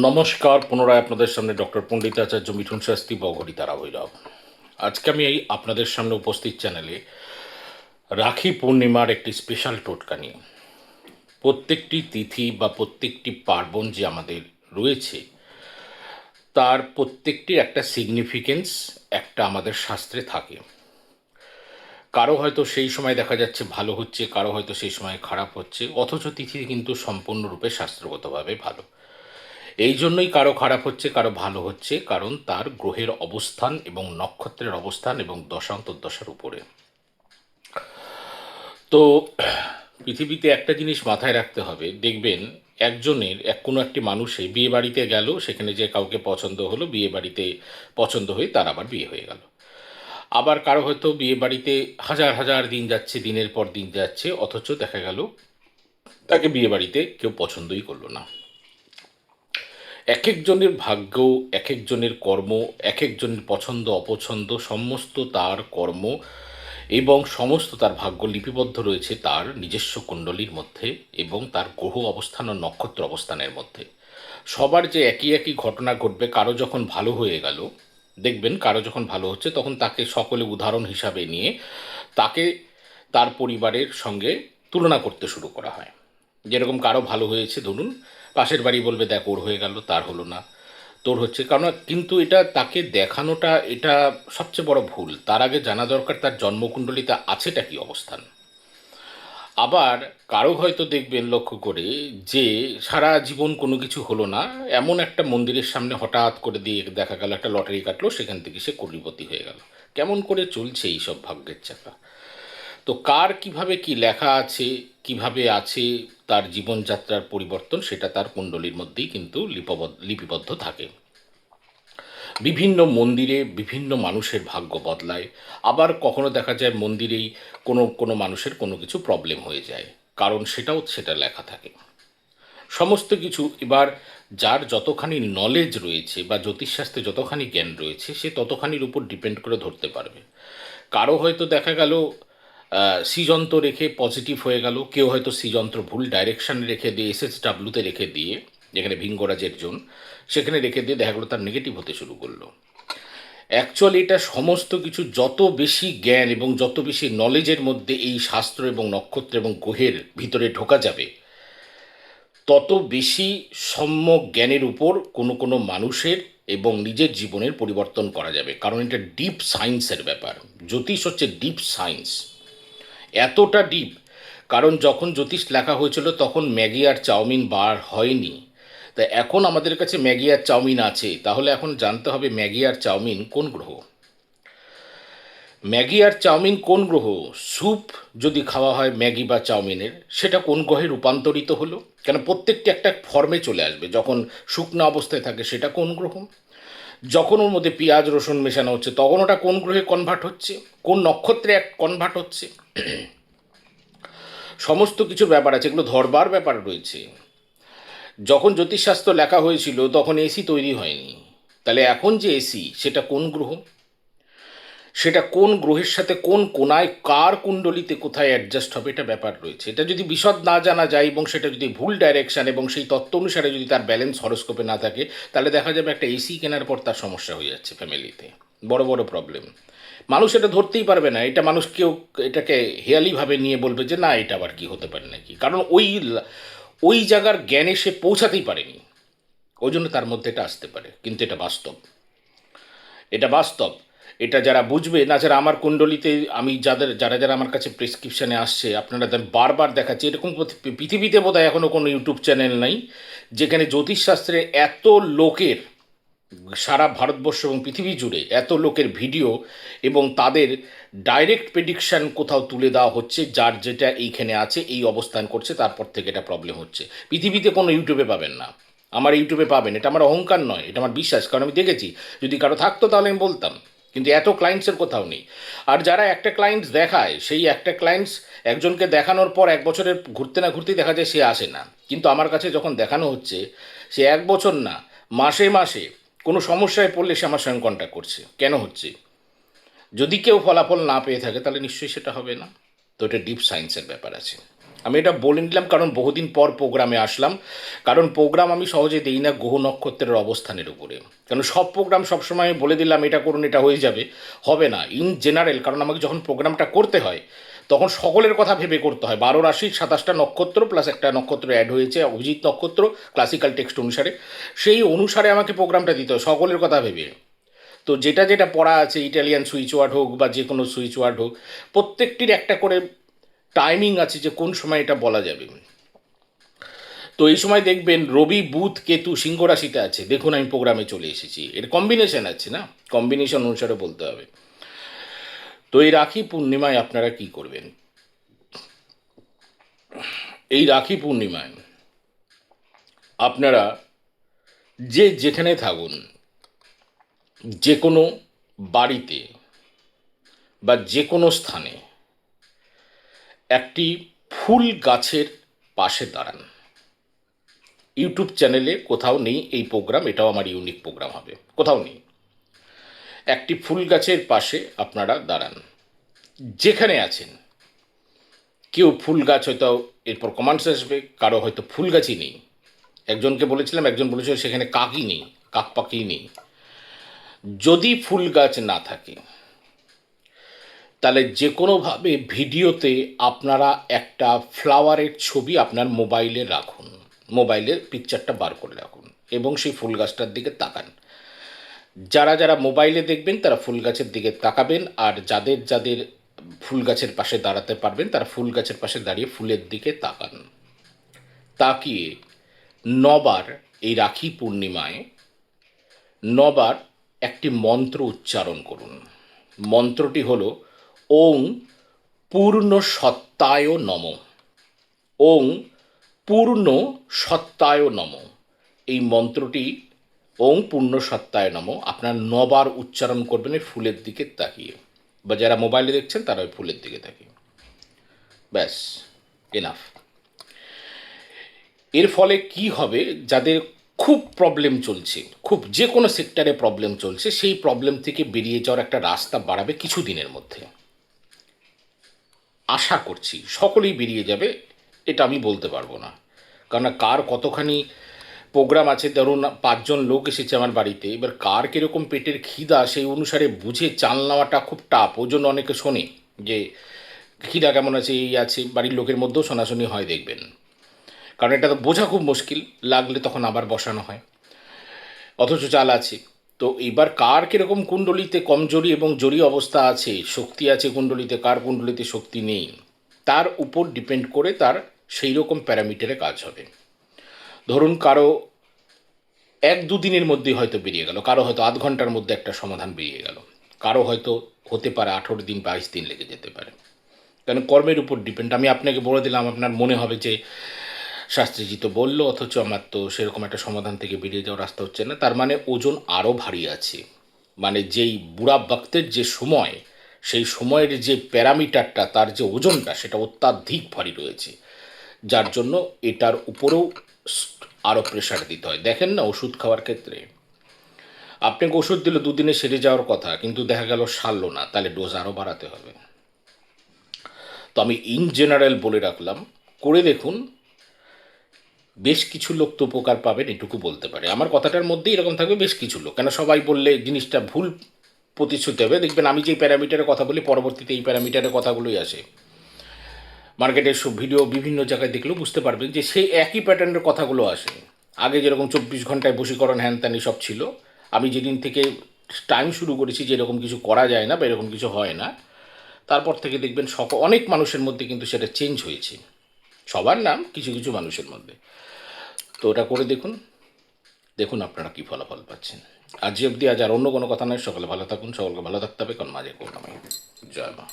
নমস্কার, পুনরায় আপনাদের সামনে ডক্টর পণ্ডিতাচার্য মিঠুন শাস্ত্রী বগরী তারা ভৈরব। আজকে আমি এই আপনাদের সামনে উপস্থিত চ্যানেলে রাখি পূর্ণিমার একটি স্পেশাল টোটকা নিয়ে। প্রত্যেকটি তিথি বা প্রত্যেকটি পার্বণ যে আমাদের রয়েছে তার প্রত্যেকটির একটা সিগনিফিকেন্স একটা আমাদের শাস্ত্রে থাকে। কারো হয়তো সেই সময় দেখা যাচ্ছে ভালো হচ্ছে, কারো হয়তো সেই সময় খারাপ হচ্ছে, অথচ তিথি কিন্তু সম্পূর্ণরূপে শাস্ত্রগতভাবে ভালো। এই জন্যই কারো খারাপ হচ্ছে, কারো ভালো হচ্ছে, কারণ তার গ্রহের অবস্থান এবং নক্ষত্রের অবস্থান এবং দশান্তর্দশার উপরে। তো পৃথিবীতে একটা জিনিস মাথায় রাখতে হবে, দেখবেন একজনের কোনো একটি মানুষে বিয়ে বাড়িতে গেল, সেখানে যে কাউকে পছন্দ হলো, বিয়ে বাড়িতে পছন্দ হয়ে তার আবার বিয়ে হয়ে গেল। আবার কারো হয়তো বিয়ে বাড়িতে হাজার হাজার দিন যাচ্ছে, দিনের পর দিন যাচ্ছে, অথচ দেখা গেল তাকে বিয়ে বাড়িতে কেউ পছন্দই করলো না। এক একজনের ভাগ্য, এক একজনের কর্ম, এক একজনের পছন্দ অপছন্দ, সমস্ত তার কর্ম এবং সমস্ত তার ভাগ্য লিপিবদ্ধ রয়েছে তার নিজস্ব কুণ্ডলীর মধ্যে এবং তার গ্রহ অবস্থান ও নক্ষত্র অবস্থানের মধ্যে। সবার যে একই একই ঘটনা ঘটবে, কারো যখন ভালো হয়ে গেল, দেখবেন কারো যখন ভালো হচ্ছে তখন তাকে সকলে উদাহরণ হিসাবে নিয়ে তাকে তার পরিবারের সঙ্গে তুলনা করতে শুরু করা হয়। যেরকম কারো ভালো হয়েছে ধরুন, পাশের বাড়ি বলবে দেখ ওর হয়ে গেল, তার হলো না, তোর হচ্ছে। কারণ কিন্তু এটা তাকে দেখানোটা এটা সবচেয়ে বড় ভুল। তার আগে জানা দরকার তার জন্মকুণ্ডলিতে আছেটা কি অবস্থান। আবার কারো হয়তো দেখবেন লক্ষ্য করে যে সারা জীবন কোনো কিছু হলো না, এমন একটা মন্দিরের সামনে হঠাৎ করে দিয়ে দেখা গেল একটা লটারি কাটলো, সেখান থেকে সে কোটিপতি হয়ে গেল। কেমন করে চলছে এইসব ভাগ্যের চাকা। তো কার কিভাবে কি লেখা আছে, কিভাবে আছে তার জীবনযাত্রার পরিবর্তন, সেটা তার কুণ্ডলীর মধ্যেই কিন্তু লিপিবদ্ধ থাকে। বিভিন্ন মন্দিরে বিভিন্ন মানুষের ভাগ্য বদলায়। আবার কখনো দেখা যায় মন্দিরেই কোনো কোনো মানুষের কোনো কিছু প্রবলেম হয়ে যায়, কারণ সেটা লেখা থাকে সমস্ত কিছু। এবার যার যতখানি নলেজ রয়েছে বা জ্যোতিষশাস্ত্রে যতখানি জ্ঞান রয়েছে, সে ততখানির উপর ডিপেন্ড করে ধরতে পারবে। কারো হয়তো দেখা গেল সিযন্ত্র রেখে পজিটিভ হয়ে গেল, কেউ হয়তো সিযন্ত্র ভুল ডাইরেকশানে রেখে দিয়ে SHWতে রেখে দিয়ে, যেখানে ভিঙ্গরাজের জোন, সেখানে রেখে দিয়ে দেখা গেলো তার নেগেটিভ হতে শুরু করলো। অ্যাকচুয়ালি এটা সমস্ত কিছু যত বেশি জ্ঞান এবং যত বেশি নলেজের মধ্যে এই শাস্ত্র এবং নক্ষত্র এবং গ্রহের ভিতরে ঢোকা যাবে, তত বেশি সম্যক জ্ঞানের উপর কোনো কোনো মানুষের এবং নিজের জীবনের পরিবর্তন করা যাবে। কারণ এটা ডিপ সায়েন্সের ব্যাপার। জ্যোতিষ হচ্ছে ডিপ সায়েন্স, এতটা ডিপ। কারণ যখন জ্যোতিষ লেখা হয়েছিল তখন ম্যাগি আর চাউমিন বার হয়নি। তা এখন আমাদের কাছে ম্যাগি আর চাউমিন আছে, তাহলে এখন জানতে হবে ম্যাগি আর চাউমিন কোন গ্রহ। ম্যাগি আর চাউমিন কোন গ্রহ। স্যুপ যদি খাওয়া হয় ম্যাগি বা চাউমিনের, সেটা কোন গ্রহে রূপান্তরিত হলো, কেন প্রত্যেকটি একটা ফর্মে চলে আসবে। যখন শুকনো অবস্থায় থাকে সেটা কোন গ্রহ, যখন ওর মধ্যে পেঁয়াজ রসুন মেশানো হচ্ছে তখন ওটা কোন গ্রহে কনভার্ট হচ্ছে, কোন নক্ষত্রে এক কনভার্ট হচ্ছে। সমস্ত কিছুর ব্যাপার আছে, এগুলো ধরবার ব্যাপার রয়েছে। যখন জ্যোতিষশাস্ত্র লেখা হয়েছিল তখন এসি তৈরি হয়নি, তাহলে এখন যে এসি সেটা কোন গ্রহ, সেটা কোন গ্রহের সাথে কোন কোনায় কার কুণ্ডলিতে কোথায় অ্যাডজাস্ট হবে, এটা ব্যাপার রয়েছে। এটা যদি বিশদ না জানা যায় এবং সেটা যদি ভুল ডাইরেকশন এবং সেই তত্ত্ব অনুসারে যদি তার ব্যালেন্স হরস্কোপে না থাকে, তাহলে দেখা যাবে একটা এসি কেনার পর তার সমস্যা হয়ে যাচ্ছে ফ্যামিলিতে, বড় বড় প্রবলেম। মানুষ এটা ধরতেই পারবে না, এটা মানুষ কেউ এটাকে হেয়ালিভাবে নিয়ে বলবে যে না এটা আবার কি হতে পারে নাকি, কারণ ওই জায়গার জ্ঞানে সে পৌঁছাতেই পারেনি, ওই জন্য তার মধ্যে এটা আসতে পারে। কিন্তু এটা বাস্তব, এটা বাস্তব। এটা যারা বুঝবে না, যারা আমার কুণ্ডলিতে আমি যারা যারা আমার কাছে প্রেসক্রিপশানে আসছে, আপনারা বারবার দেখাচ্ছে, এরকম পৃথিবীতে বোধহয় এখনও কোনো ইউটিউব চ্যানেল নাই যেখানে জ্যোতিষশাস্ত্রে এত লোকের, সারা ভারতবর্ষ এবং পৃথিবী জুড়ে এত লোকের ভিডিও এবং তাদের ডাইরেক্ট প্রেডিকশান কোথাও তুলে দেওয়া হচ্ছে, যার যেটা এইখানে আছে এই অবস্থান করছে, তারপর থেকে এটা প্রবলেম হচ্ছে। পৃথিবীতে কোনো ইউটিউবে পাবেন না, আমার ইউটিউবে পাবেন। এটা আমার অহংকার নয়, এটা আমার বিশ্বাস, কারণ আমি দেখেছি। যদি কারো থাকতো তাহলে আমি বলতাম, কিন্তু এত ক্লায়েন্টসের কোথাও নেই। আর যারা একটা ক্লায়েন্টস দেখায়, সেই একটা ক্লায়েন্টস একজনকে দেখানোর পর এক বছরের ঘুরতে না ঘুরতেই দেখা যায় সে আসে না। কিন্তু আমার কাছে যখন দেখানো হচ্ছে, সে এক বছর না, মাসে মাসে কোনো সমস্যায় পড়লে সে আমার সঙ্গে কন্ট্যাক্ট করছে। কেন হচ্ছে? যদি কেউ ফলাফল না পেয়ে থাকে তাহলে নিশ্চয়ই সেটা হবে না। তো এটা ডিপ সায়েন্সের ব্যাপার আছে। আমি এটা বলে নিলাম কারণ বহুদিন পর প্রোগ্রামে আসলাম, কারণ প্রোগ্রাম আমি সহজে দিই না গ্রহ নক্ষত্রের অবস্থানের উপরে। কারণ সব প্রোগ্রাম সবসময় বলে দিলাম এটা করুন এটা হয়ে যাবে, হবে না। ইন জেনারেল, কারণ আমাকে যখন প্রোগ্রামটা করতে হয় তখন সকলের কথা ভেবে করতে হয়। 12 রাশি 27টা নক্ষত্র প্লাস একটা নক্ষত্র অ্যাড হয়েছে অভিজিৎ নক্ষত্র, ক্লাসিক্যাল টেক্সট অনুসারে, সেই অনুসারে আমাকে প্রোগ্রামটা দিতে হয় সকলের কথা ভেবে। তো যেটা যেটা পড়া আছে, ইটালিয়ান সুইচ ওয়ার্ড হোক বা যে কোনো সুইচ ওয়ার্ড হোক, প্রত্যেকটির একটা করে টাইমিং আছে যে কোন সময় এটা বলা যাবে। তো এই সময় দেখবেন রবি বুধ কেতু সিংহ রাশিতে আছে। দেখুন আমি প্রোগ্রামে চলে এসেছি, এর কম্বিনেশন আছে না, কম্বিনেশন অনুসারে বলতে হবে। তো এই রাখি পূর্ণিমায় আপনারা কি করবেন? এই রাখি পূর্ণিমায় আপনারা যে যেখানে থাকুন, যে কোনো বাড়িতে বা যে কোনো স্থানে একটি ফুল গাছের পাশে দাঁড়ান। ইউটিউব চ্যানেলে কোথাও নেই এই প্রোগ্রাম, এটাও আমার ইউনিক প্রোগ্রাম হবে, কোথাও নেই। একটি ফুল গাছের পাশে আপনারা দাঁড়ান যেখানে আছেন। কেউ ফুল গাছ হয়তো এরপর কমান্ডস আসবে, কারো হয়তো ফুল গাছই নেই। একজনকে বলেছিলাম, একজন বলেছিল সেখানে কাকই নেই, কাক পাখি নেই। যদি ফুল গাছ না থাকে তাহলে যে কোনোভাবে ভিডিওতে আপনারা একটা ফ্লাওয়ারের ছবি আপনার মোবাইলে রাখুন, মোবাইলের পিকচারটা বার করে রাখুন এবং সেই ফুল গাছটার দিকে তাকান। যারা যারা মোবাইলে দেখবেন তারা ফুল গাছের দিকে তাকাবেন, আর যাদের যাদের ফুল গাছের পাশে দাঁড়াতে পারবেন তারা ফুল গাছের পাশে দাঁড়িয়ে ফুলের দিকে তাকান। তাকিয়ে নবার এই রাখি পূর্ণিমায় নবার একটি মন্ত্র উচ্চারণ করুন। মন্ত্রটি হলো ওং পূর্ণ সত্তায় নম। ওং পূর্ণ সত্তায় নম। এই মন্ত্রটি ওং পূর্ণ সত্তায় নম আপনার নবার উচ্চারণ করবেন এই ফুলের দিকে তাকিয়ে, বা যারা মোবাইলে দেখছেন তারা ওই ফুলের দিকে তাকিয়ে। ব্যাস, এনাফ। এর ফলে কি হবে, যাদের খুব প্রবলেম চলছে, খুব যে কোনো সেক্টরে প্রবলেম চলছে, সেই প্রবলেম থেকে বেরিয়ে যাওয়ার একটা রাস্তা বাড়াবে কিছু দিনের মধ্যে। আশা করছি সকলেই বেরিয়ে যাবে, এটা আমি বলতে পারবো না, কারণ কার কতখানি প্রোগ্রাম আছে। ধরুন 5 জন লোক এসেছে আমার বাড়িতে, এবার কার কীরকম পেটের খিদা সেই অনুসারে বুঝে চাল নেওয়াটা খুব টাফ। ওই জন্য অনেকে শোনে যে খিদা কেমন আছে, এই আছে, বাড়ির লোকের মধ্যেও শোনাশুনি হয় দেখবেন, কারণ এটা তো বোঝা খুব মুশকিল, লাগলে তখন আবার বসানো হয়, অথচ চাল আছে। তো এবার কার কীরকম কুণ্ডলিতে কমজোরি এবং জোরি অবস্থা আছে, শক্তি আছে কুণ্ডলিতে, কার কুণ্ডলিতে শক্তি নেই, তার উপর ডিপেন্ড করে তার সেই রকম প্যারামিটারে কাজ হবে। ধরুন কারো 1-2 দিনের মধ্যেই হয়তো বেরিয়ে গেল, কারো হয়তো আধ ঘন্টার মধ্যে একটা সমাধান বেরিয়ে গেল, কারো হয়তো হতে পারে 18 দিন 22 দিন লেগে যেতে পারে, কারণ কর্মের উপর ডিপেন্ড। আমি আপনাকে বলে দিলাম, আপনার মনে হবে যে শাস্ত্রীজি তো বললো, অথচ আমার তো সেরকম একটা সমাধান থেকে বেরিয়ে যাওয়ার রাস্তা হচ্ছে না, তার মানে ওজন আরও ভারী আছে। মানে যেই বুড়া ভক্তের যে সময়, সেই সময়ের যে প্যারামিটারটা, তার যে ওজনটা, সেটা অত্যাধিক ভারী রয়েছে, যার জন্য এটার উপরেও আরও প্রেশার দিতে হয়। দেখেন না ওষুধ খাওয়ার ক্ষেত্রে, আপনাকে ওষুধ দিল 2 দিনে সেরে যাওয়ার কথা, কিন্তু দেখা গেল সারল না, তাহলে ডোজ আরও বাড়াতে হবে। তো আমি ইন জেনারেল বলে রাখলাম, করে দেখুন, বেশ কিছু লোক তো উপকার পাবেন, এটুকু বলতে পারে। আমার কথাটার মধ্যেই এরকম থাকবে বেশ কিছু লোক, কেন সবাই বললে জিনিসটা ভুল প্রতিশ্রুতি হবে। দেখবেন আমি যেই প্যারামিটারের কথা বলি পরবর্তীতে এই প্যারামিটারের কথাগুলোই আসে। মার্কেটের সব ভিডিও বিভিন্ন জায়গায় দেখলেও বুঝতে পারবেন যে সেই একই প্যাটার্নের কথাগুলো আসে। আগে যেরকম 24 ঘন্টায় বশীকরণ হ্যান ত্যান সব ছিল, আমি যেদিন থেকে টাইম শুরু করেছি যে এরকম কিছু করা যায় না বা এরকম কিছু হয় না, তারপর থেকে দেখবেন অনেক মানুষের মধ্যে কিন্তু সেটা চেঞ্জ হয়েছে। সবার নাম, কিছু কিছু মানুষের মধ্যে। তো ওটা করে দেখুন, দেখুন আপনারা কী ফলাফল পাচ্ছেন। আজ অবধি, আজ আর অন্য কোনো কথা নয়। সকালে ভালো থাকুন, সকলকে ভালো থাকতে হবে, কারণ মাঝে করুন। জয় মা।